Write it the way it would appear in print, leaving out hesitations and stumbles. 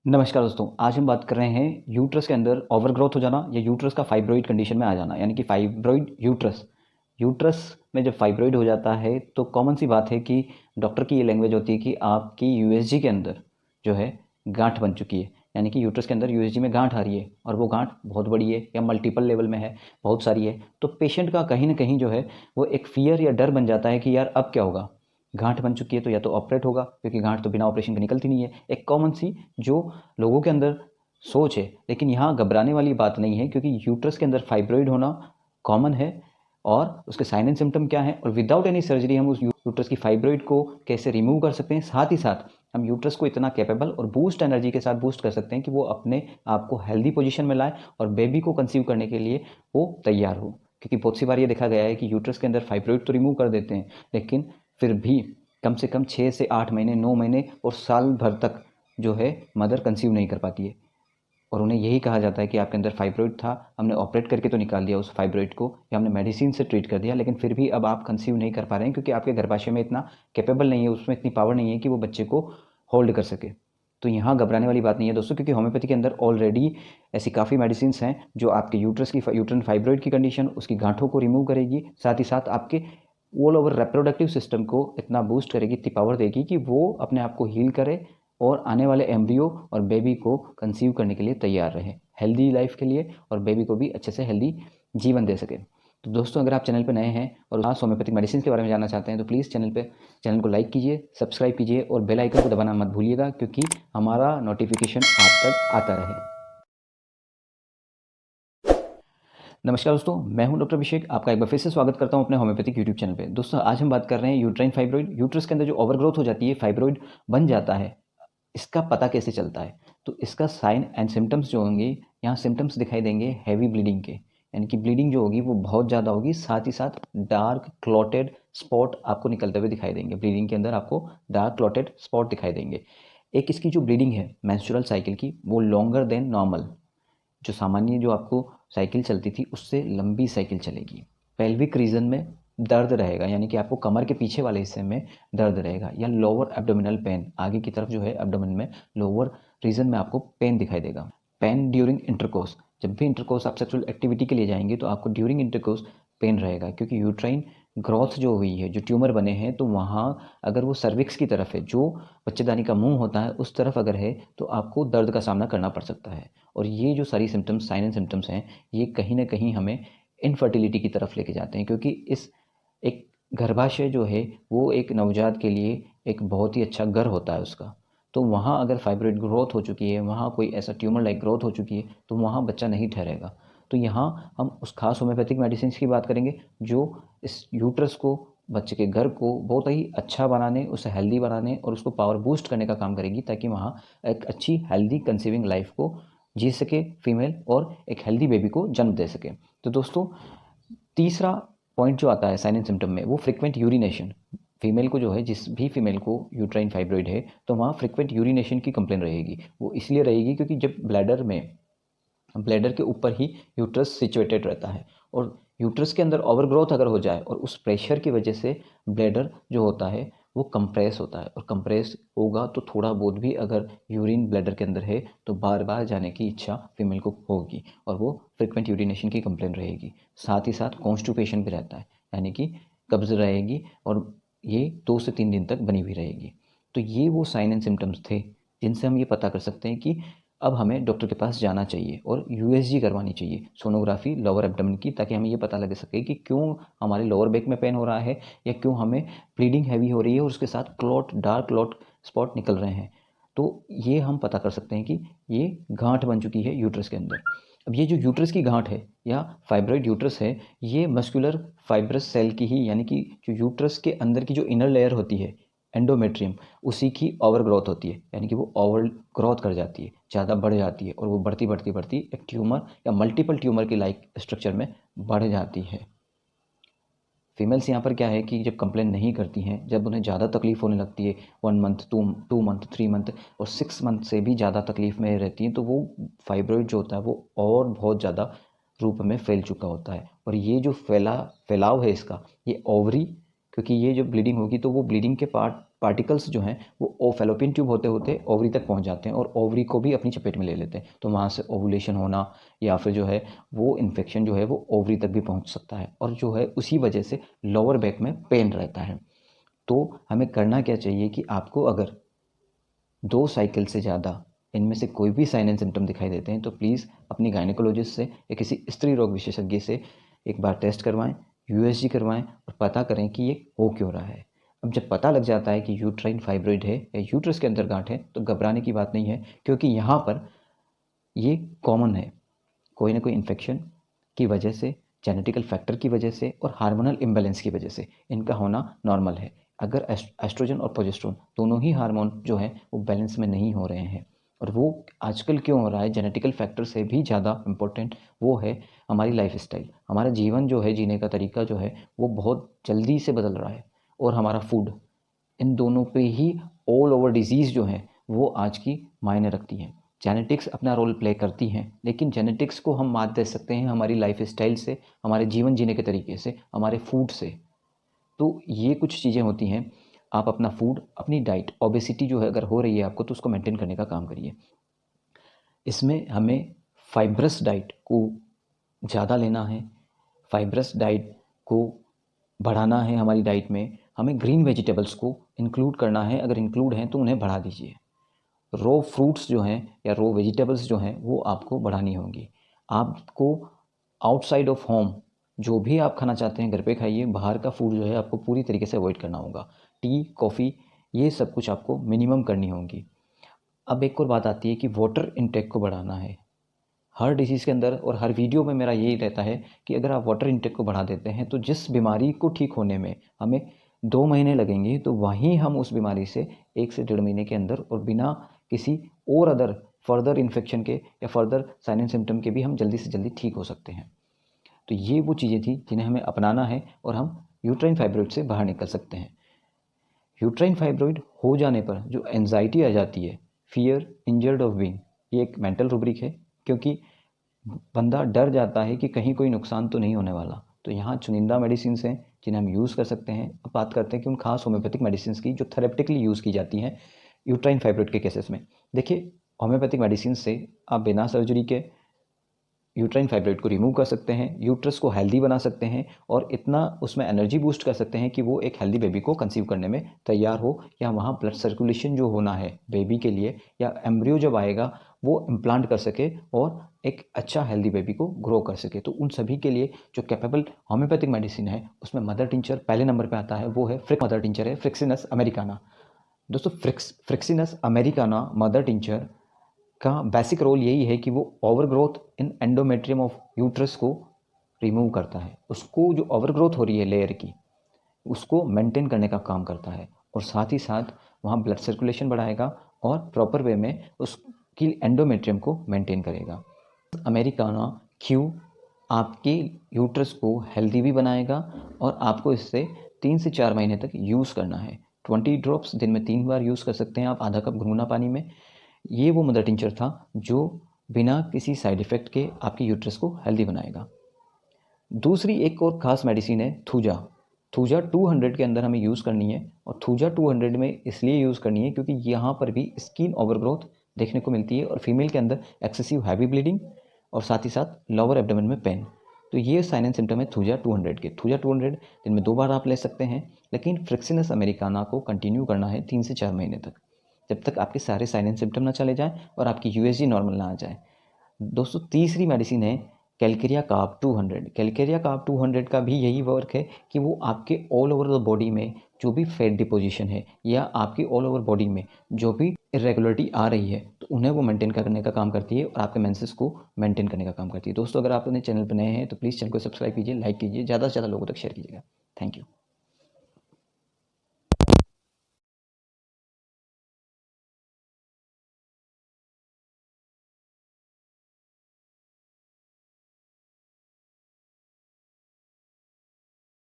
नमस्कार दोस्तों, आज हम बात कर रहे हैं यूट्रस के अंदर ओवरग्रोथ हो जाना या यूट्रस का फाइब्रॉइड कंडीशन में आ जाना, यानी कि फाइब्रॉइड यूट्रस। यूट्रस में जब फाइब्रॉइड हो जाता है तो कॉमन सी बात है कि डॉक्टर की ये लैंग्वेज होती है कि आपकी यूएसजी के अंदर जो है गांठ बन चुकी है, यानी कि यूट्रस के अंदर यूएसजी में गांठ आ रही है और वो गांठ बहुत बड़ी है या मल्टीपल लेवल में है, बहुत सारी है। तो पेशेंट का कहीं ना कहीं जो है वो एक फियर या डर बन जाता है कि यार अब क्या होगा, गांठ बन चुकी है तो या तो ऑपरेट होगा, क्योंकि गांठ तो बिना ऑपरेशन के निकलती नहीं है। एक कॉमन सी जो लोगों के अंदर सोच है, लेकिन यहाँ घबराने वाली बात नहीं है, क्योंकि यूट्रस के अंदर फाइब्रॉइड होना कॉमन है और उसके साइन एंड सिम्टम क्या है और विदाउट एनी सर्जरी हम उस यूट्रस की फाइब्रॉइड को कैसे रिमूव कर सकते हैं। साथ ही साथ हम यूट्रस को इतना कैपेबल और बूस्ट एनर्जी के साथ बूस्ट कर सकते हैं कि वो अपने आप को हेल्दी पोजीशन में लाए और बेबी को कंसीव करने के लिए वो तैयार हो। क्योंकि बहुत सी बार ये देखा गया है कि यूट्रस के अंदर फाइब्रॉइड तो रिमूव कर देते हैं, लेकिन फिर भी कम से कम 6 से 8 महीने, 9 महीने और साल भर तक जो है मदर कंसीव नहीं कर पाती है। और उन्हें यही कहा जाता है कि आपके अंदर फाइब्रॉइड था, हमने ऑपरेट करके तो निकाल दिया उस फाइब्रॉइड को या हमने मेडिसिन से ट्रीट कर दिया, लेकिन फिर भी अब आप कंसीव नहीं कर पा रहे हैं, क्योंकि आपके गर्भाशय में इतना कैपेबल नहीं है, उसमें इतनी पावर नहीं है कि वो बच्चे को होल्ड कर सके। तो यहाँ घबराने वाली बात नहीं है दोस्तों, क्योंकि होम्योपैथी के अंदर ऑलरेडी ऐसी काफ़ी मेडिसिन हैं जो आपके यूट्रन फाइब्रॉइड की कंडीशन, उसकी गांठों को रिमूव करेगी, साथ ही साथ आपके ऑल ओवर रिप्रोडक्टिव सिस्टम को इतना बूस्ट करेगी, इतनी पावर देगी कि वो अपने आप को हील करे और आने वाले एम्ब्रियो और बेबी को कंसीव करने के लिए तैयार रहे, हेल्दी लाइफ के लिए, और बेबी को भी अच्छे से हेल्दी जीवन दे सके। तो दोस्तों, अगर आप चैनल पर नए हैं और खास होम्योपैथिक मेडिसिन के बारे में जानना चाहते हैं तो प्लीज़ चैनल को लाइक कीजिए, सब्सक्राइब कीजिए और बेल आइकन को दबाना मत भूलिएगा, क्योंकि हमारा नोटिफिकेशन आप तक आता रहे। नमस्कार दोस्तों, मैं हूं डॉक्टर अभिषेक, आपका एक बार फिर से स्वागत करता हूं अपने होम्योपैथिक यूट्यूब चैनल पे। दोस्तों, आज हम बात कर रहे हैं यूट्राइन फाइब्रॉइड, यूट्रस के अंदर जो ओवरग्रोथ हो जाती है, फाइब्रॉइड बन जाता है, इसका पता कैसे चलता है। तो इसका साइन एंड सिम्टम्स जो होंगे, यहाँ सिम्टम्स दिखाई देंगे हैवी ब्लीडिंग के, यानी कि ब्लीडिंग जो होगी वो बहुत ज़्यादा होगी, साथ ही साथ डार्क क्लॉटेड स्पॉट आपको निकलते हुए दिखाई देंगे। ब्लीडिंग के अंदर आपको डार्क क्लॉटेड स्पॉट दिखाई देंगे। एक इसकी जो ब्लीडिंग है मेंस्ट्रुअल साइकिल की, वो लॉन्गर देन नॉर्मल, जो सामान्य जो आपको साइकिल चलती थी उससे लंबी साइकिल चलेगी। पेल्विक रीजन में दर्द रहेगा, यानी कि आपको कमर के पीछे वाले हिस्से में दर्द रहेगा, या लोअर एब्डोमिनल पेन, आगे की तरफ जो है एब्डोमिन में लोअर रीजन में आपको पेन दिखाई देगा। पेन ड्यूरिंग इंटरकोर्स, जब भी इंटरकोर्स आप सेक्सुअल एक्टिविटी के लिए जाएंगे तो आपको ड्यूरिंग इंटरकोर्स पेन रहेगा, क्योंकि यूट्राइन ग्रोथ जो हुई है, जो ट्यूमर बने हैं, तो वहाँ अगर वो सर्विक्स की तरफ है, जो बच्चेदानी का मुंह होता है उस तरफ अगर है, तो आपको दर्द का सामना करना पड़ सकता है। और ये जो सारी सिम्टम्स, साइन एंड सिम्टम्स हैं, ये कहीं ना कहीं हमें इनफर्टिलिटी की तरफ लेके जाते हैं, क्योंकि इस एक गर्भाशय जो है वो एक नवजात के लिए एक बहुत ही अच्छा घर होता है उसका। तो वहाँ अगर फाइब्रॉइड ग्रोथ हो चुकी है, वहाँ कोई ऐसा ट्यूमर लाइक ग्रोथ हो चुकी है, तो वहाँ बच्चा नहीं ठहरेगा। तो यहाँ हम उस खास होम्योपैथिक मेडिसिन की बात करेंगे जो इस यूट्रस को, बच्चे के घर को बहुत ही अच्छा बनाने, उसे हेल्दी बनाने और उसको पावर बूस्ट करने का काम करेगी, ताकि वहाँ एक अच्छी हेल्दी कंसीविंग लाइफ को जी सके फीमेल और एक हेल्दी बेबी को जन्म दे सके। तो दोस्तों, तीसरा पॉइंट जो आता है साइन एंड सिम्टम में, वो फ्रिक्वेंट यूरिनेशन। फीमेल को जो है, जिस भी फीमेल को यूट्राइन फाइब्रॉइड है, तो वहाँ फ्रिक्वेंट यूरिनेशन की कंप्लेन रहेगी। वो इसलिए रहेगी क्योंकि जब ब्लैडर के ऊपर ही यूट्रस सिचुएटेड रहता है, और यूट्रस के अंदर ओवरग्रोथ अगर हो जाए और उस प्रेशर की वजह से ब्लैडर जो होता है वो कंप्रेस होता है, और कंप्रेस होगा तो थोड़ा बहुत भी अगर यूरिन ब्लैडर के अंदर है तो बार बार जाने की इच्छा फीमेल को होगी और वो फ्रिक्वेंट यूरिनेशन की कंप्लेन रहेगी। साथ ही साथ कॉन्स्टिपेशन भी रहता है, यानी कि कब्ज रहेगी, और ये 2 से 3 दिन तक बनी हुई रहेगी। तो ये वो साइन एंड सिम्टम्स थे जिनसे हम ये पता कर सकते हैं कि अब हमें डॉक्टर के पास जाना चाहिए और यूएसजी करवानी चाहिए, सोनोग्राफी लोअर एब्डोमेन की, ताकि हमें ये पता लग सके कि क्यों हमारे लोअर बैक में पेन हो रहा है, या क्यों हमें ब्लीडिंग हैवी हो रही है और उसके साथ डार्क क्लॉट स्पॉट निकल रहे हैं। तो ये हम पता कर सकते हैं कि ये गांठ बन चुकी है यूट्रस के अंदर। अब ये जो यूट्रस की गांठ है या फाइब्रॉइड यूट्रस है, ये मस्कुलर फाइब्रस सेल की ही, यानी कि जो यूट्रस के अंदर की जो इनर लेयर होती है एंडोमेट्रियम, उसी की ओवर ग्रोथ होती है, यानी कि वो ओवर ग्रोथ कर जाती है, ज़्यादा बढ़ जाती है, और वो बढ़ती बढ़ती बढ़ती एक ट्यूमर या मल्टीपल ट्यूमर की लाइक स्ट्रक्चर में बढ़ जाती है। फीमेल्स यहाँ पर क्या है कि जब कंप्लेन नहीं करती हैं, जब उन्हें ज़्यादा तकलीफ होने लगती है, 1 मंथ, 2 मंथ, 3 मंथ और 6 मंथ से भी ज़्यादा तकलीफ में रहती हैं, तो वो फाइब्रॉइड जो होता है वो और बहुत ज़्यादा रूप में फैल चुका होता है। और ये जो फैलाव है इसका, ये ओवरी, क्योंकि ये जो ब्लीडिंग होगी तो वो ब्लीडिंग के पार्ट पार्टिकल्स जो हैं वो फैलोपियन ट्यूब होते होते ओवरी तक पहुंच जाते हैं और ओवरी को भी अपनी चपेट में ले लेते हैं। तो वहाँ से ओवुलेशन होना या फिर जो है वो इन्फेक्शन जो है वो ओवरी तक भी पहुंच सकता है और जो है उसी वजह से लोअर बैक में पेन रहता है। तो हमें करना क्या चाहिए कि आपको अगर 2 साइकिल से ज़्यादा इनमें से कोई भी साइन एंड सिम्टम दिखाई देते हैं तो प्लीज़ अपनी गायनेकोलॉजिस्ट से या किसी स्त्री रोग विशेषज्ञ से एक बार टेस्ट करवाएं, यूएसजी करवाएं और पता करें कि ये हो क्यों रहा है। अब जब पता लग जाता है कि यूट्राइन फाइब्रॉइड है या यूट्रस के अंदर गांठ है तो घबराने की बात नहीं है, क्योंकि यहाँ पर ये कॉमन है। कोई ना कोई इन्फेक्शन की वजह से, जेनेटिकल फैक्टर की वजह से और हार्मोनल इम्बैलेंस की वजह से इनका होना नॉर्मल है। अगर एस्ट्रोजन और प्रोजेस्टेरोन दोनों ही हार्मोन जो हैं वो बैलेंस में नहीं हो रहे हैं, और वो आजकल क्यों हो रहा है, जेनेटिकल फैक्टर से भी ज़्यादा इम्पोर्टेंट वो है हमारी लाइफस्टाइल। हमारा जीवन जो है, जीने का तरीका जो है वो बहुत जल्दी से बदल रहा है, और हमारा फूड, इन दोनों पे ही ऑल ओवर डिजीज़ जो है वो आज की मायने रखती हैं। जेनेटिक्स अपना रोल प्ले करती हैं, लेकिन जेनेटिक्स को हम मात दे सकते हैं हमारी लाइफस्टाइल से, हमारे जीवन जीने के तरीके से, हमारे फूड से। तो ये कुछ चीज़ें होती हैं। आप अपना फूड, अपनी डाइट, ओबेसिटी जो है अगर हो रही है आपको तो उसको मेंटेन करने का काम करिए। इसमें हमें फाइब्रस डाइट को ज़्यादा लेना है, फाइब्रस डाइट को बढ़ाना है। हमारी डाइट में हमें ग्रीन वेजिटेबल्स को इंक्लूड करना है, अगर इंक्लूड हैं तो उन्हें बढ़ा दीजिए। रॉ फ्रूट्स जो हैं या रॉ वेजिटेबल्स जो हैं वो आपको बढ़ानी होंगी। आपको आउटसाइड ऑफ होम जो भी आप खाना चाहते हैं घर पे खाइए, बाहर का फूड जो है आपको पूरी तरीके से अवॉइड करना होगा। टी, कॉफ़ी, ये सब कुछ आपको मिनिमम करनी होगी। अब एक और बात आती है कि वाटर इनटेक को बढ़ाना है। हर डिसीज़ के अंदर और हर वीडियो में मेरा यही रहता है कि अगर आप वाटर इनटेक को बढ़ा देते हैं तो जिस बीमारी को ठीक होने में हमें 2 महीने लगेंगे, तो वहीं हम उस बीमारी से 1 से 1.5 महीने के अंदर और बिना किसी और अदर फर्दर इन्फेक्शन के या फर्दर साइन एंड सिम्टम के भी हम जल्दी से जल्दी ठीक हो सकते हैं। तो ये वो चीज़ें थी जिन्हें हमें अपनाना है और हम यूट्राइन फाइब्रॉइड से बाहर निकल सकते हैं। यूट्राइन फाइब्रॉइड हो जाने पर जो एंजाइटी आ जाती है, फियर इंजर्ड ऑफ बीइंग, ये एक मेंटल रूब्रिक है, क्योंकि बंदा डर जाता है कि कहीं कोई नुकसान तो नहीं होने वाला। तो यहाँ चुनिंदा मेडिसिन हैं जिन्हें हम यूज़ कर सकते हैं। अब बात करते हैं कि उन खास होम्योपैथिक मेडिसिन की जो थेरेपेटिकली यूज़ की जाती हैं यूट्राइन फाइब्रॉइड के केसेस में। देखिए, होम्योपैथिक मेडिसिन से आप बिना सर्जरी के यूट्राइन फाइब्रॉइड को रिमूव कर सकते हैं, यूट्रस को हेल्दी बना सकते हैं और इतना उसमें एनर्जी बूस्ट कर सकते हैं कि वो एक हेल्दी बेबी को कंसीव करने में तैयार हो, या वहाँ ब्लड सर्कुलेशन जो होना है बेबी के लिए, या एम्ब्रियो जब आएगा वो इम्प्लांट कर सके और एक अच्छा हेल्दी बेबी को ग्रो कर सके। तो उन सभी के लिए जो कैपेबल होम्योपैथिक मेडिसिन है उसमें मदर टिंचर पहले नंबर पर आता है, वो है मदर टिंचर है फ्रिक्सिनस अमेरिकाना। दोस्तों, फ्रिक्सिनस अमेरिकाना मदर टिंचर का बेसिक रोल यही है कि वो overgrowth in endometrium of uterus को रिमूव करता है। उसको जो ओवरग्रोथ हो रही है लेयर की, उसको मेंटेन करने का काम करता है, और साथ ही साथ वहाँ ब्लड सर्कुलेशन बढ़ाएगा और प्रॉपर वे में उसकी एंडोमेट्रियम को मेंटेन करेगा। अमेरिकाना क्यू आपके यूट्रस को हेल्दी भी बनाएगा और आपको इससे 3 से 4 महीने तक यूज़ करना है। 20 ड्रॉप्स दिन में 3 बार यूज़ कर सकते हैं आप, आधा कप गुनगुना पानी में। ये वो मदर टिंचर था जो बिना किसी साइड इफ़ेक्ट के आपकी यूट्रस को हेल्दी बनाएगा। दूसरी एक और ख़ास मेडिसिन है थूजा। थूजा 200 के अंदर हमें यूज़ करनी है, और थूजा 200 में इसलिए यूज़ करनी है क्योंकि यहाँ पर भी स्किन ओवरग्रोथ देखने को मिलती है और फीमेल के अंदर एक्सेसिव हैवी ब्लीडिंग और साथ ही साथ लोअर एब्डोमेन में पेन। तो ये साइन एंड सिम्टम है थूजा 200 के। थूजा 200 दिन में 2 बार आप ले सकते हैं, लेकिन फ्रिक्सिनस अमेरिकाना को कंटिन्यू करना है 3 से 4 महीने तक, जब तक आपके सारे साइन एंड सिम्टम ना चले जाएं और आपकी यूएसजी नॉर्मल ना आ जाए। दोस्तों, तीसरी मेडिसिन है कैलकेरिया कार्ब 200। कैलकेरिया कार्ब 200 का भी यही वर्क है कि वो आपके ऑल ओवर द बॉडी में जो भी फैट डिपोजिशन है या आपकी ऑल ओवर बॉडी में जो भी इरेगुलरिटी आ रही है तो उन्हें वो मेंटेन करने का काम करती है और आपके मेंसेस को मेंटेन करने का काम करती है। दोस्तों, अगर आप अपने चैनल पर नए हैं तो प्लीज़ चैनल को सब्सक्राइब कीजिए, लाइक कीजिए, ज़्यादा से ज़्यादा लोगों तक शेयर कीजिएगा। Thank you.